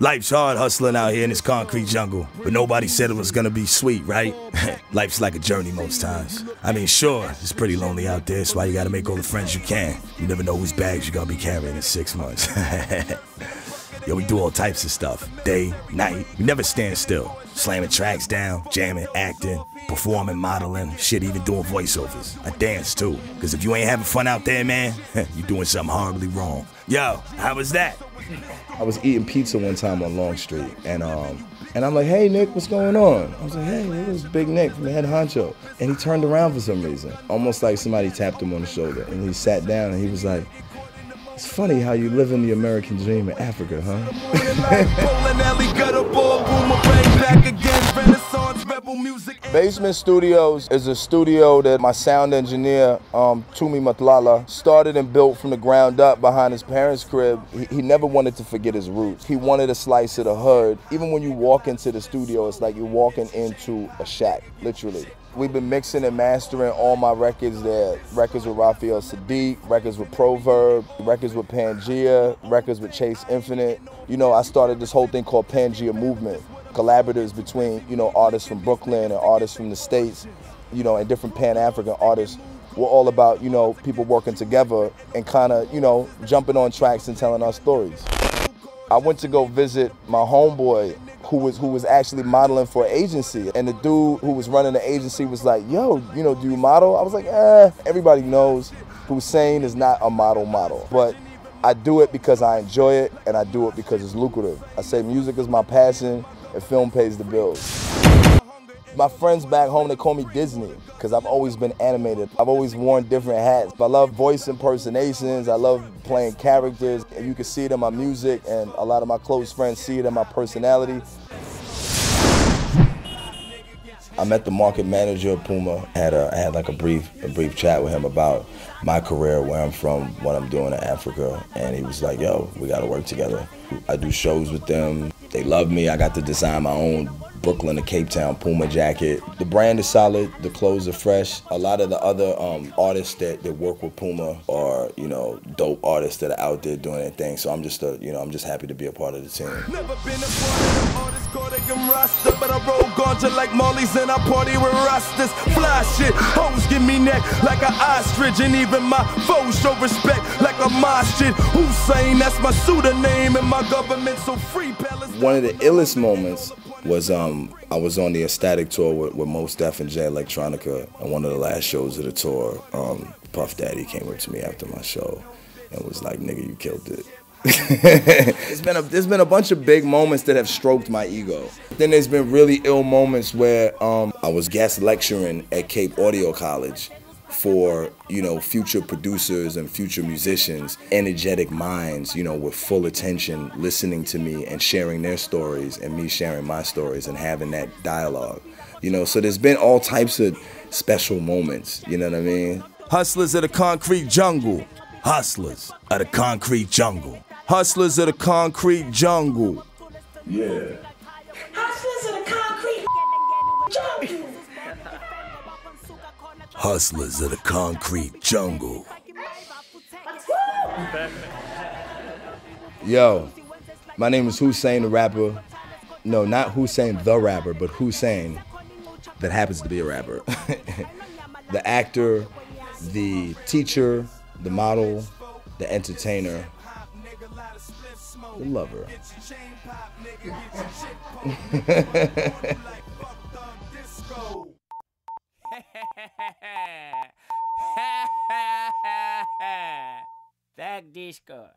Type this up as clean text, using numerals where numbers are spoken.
Life's hard hustling out here in this concrete jungle, but nobody said it was gonna be sweet, right? Life's like a journey most times. I mean, sure, it's pretty lonely out there, so why you gotta make all the friends you can. You never know whose bags you're gonna be carrying in 6 months. Yo, we do all types of stuff. Day, night, we never stand still. Slamming tracks down, jamming, acting, performing, modeling, shit, even doing voiceovers. I dance too, cause if you ain't having fun out there, man, you're doing something horribly wrong. Yo, how was that? I was eating pizza one time on Long Street, and I'm like, hey, Nick, what's going on? I was like, hey, it was Big Nick from Head Honcho. And he turned around for some reason, almost like somebody tapped him on the shoulder. And he sat down and he was like, it's funny how you live in the American dream in Africa, huh? Basement Studios is a studio that my sound engineer, Tumi Matlala, started and built from the ground up behind his parents' crib. He never wanted to forget his roots. He wanted a slice of the hood. Even when you walk into the studio, it's like you're walking into a shack, literally. We've been mixing and mastering all my records there. Records with Raphael Sadiq, records with Proverb, records with Pangea, records with Chase Infinite. You know, I started this whole thing called Pangea Movement. Collaboratives between, you know, artists from Brooklyn and artists from the States, you know, and different Pan-African artists. We're all about, you know, people working together and kind of, you know, jumping on tracks and telling our stories. I went to go visit my homeboy who was actually modeling for an agency. And the dude who was running the agency was like, yo, you know, do you model? I was like, everybody knows HOSANE is not a model. But I do it because I enjoy it, and I do it because it's lucrative. I say music is my passion, and film pays the bills. My friends back home, they call me Disney, because I've always been animated. I've always worn different hats. I love voice impersonations, I love playing characters, and you can see it in my music, and a lot of my close friends see it in my personality. I met the market manager of Puma. I had like a brief chat with him about my career, where I'm from, what I'm doing in Africa, and he was like, yo, we gotta work together. I do shows with them. They love me. I got to design my own Brooklyn to Cape Town Puma jacket. The brand is solid, the clothes are fresh. A lot of the other artists that work with Puma are, you know, dope artists that are out there doing their thing. So I'm just I'm just happy to be a part of the team. Never been a part of the artist called a roster, but I roll ganja like Molly's and I party with rosters. Fly shit, hoes give me neck like an ostrich, and even my foes show respect like a mosh shit. HOSANE, that's my pseudonym, and my government so free. One of the illest moments was I was on the Ecstatic tour with Mos Def and Jay Electronica, and one of the last shows of the tour, Puff Daddy came up to me after my show and was like, nigga, you killed it. There's been a bunch of big moments that have stroked my ego. Then there's been really ill moments where I was guest lecturing at Cape Audio College for, you know, future producers and future musicians, energetic minds, you know, with full attention, listening to me and sharing their stories and me sharing my stories and having that dialogue. You know, so there's been all types of special moments, you know what I mean? Hustlers of the concrete jungle. Hustlers of the concrete jungle. Hustlers of the concrete jungle. Yeah. Hustlers of the concrete jungle. Hustlers of the concrete jungle. Yo, my name is HOSANE the rapper. No, not HOSANE the rapper, but HOSANE that happens to be a rapper. The actor, the teacher, the model, the entertainer, the lover. Так, Дишко.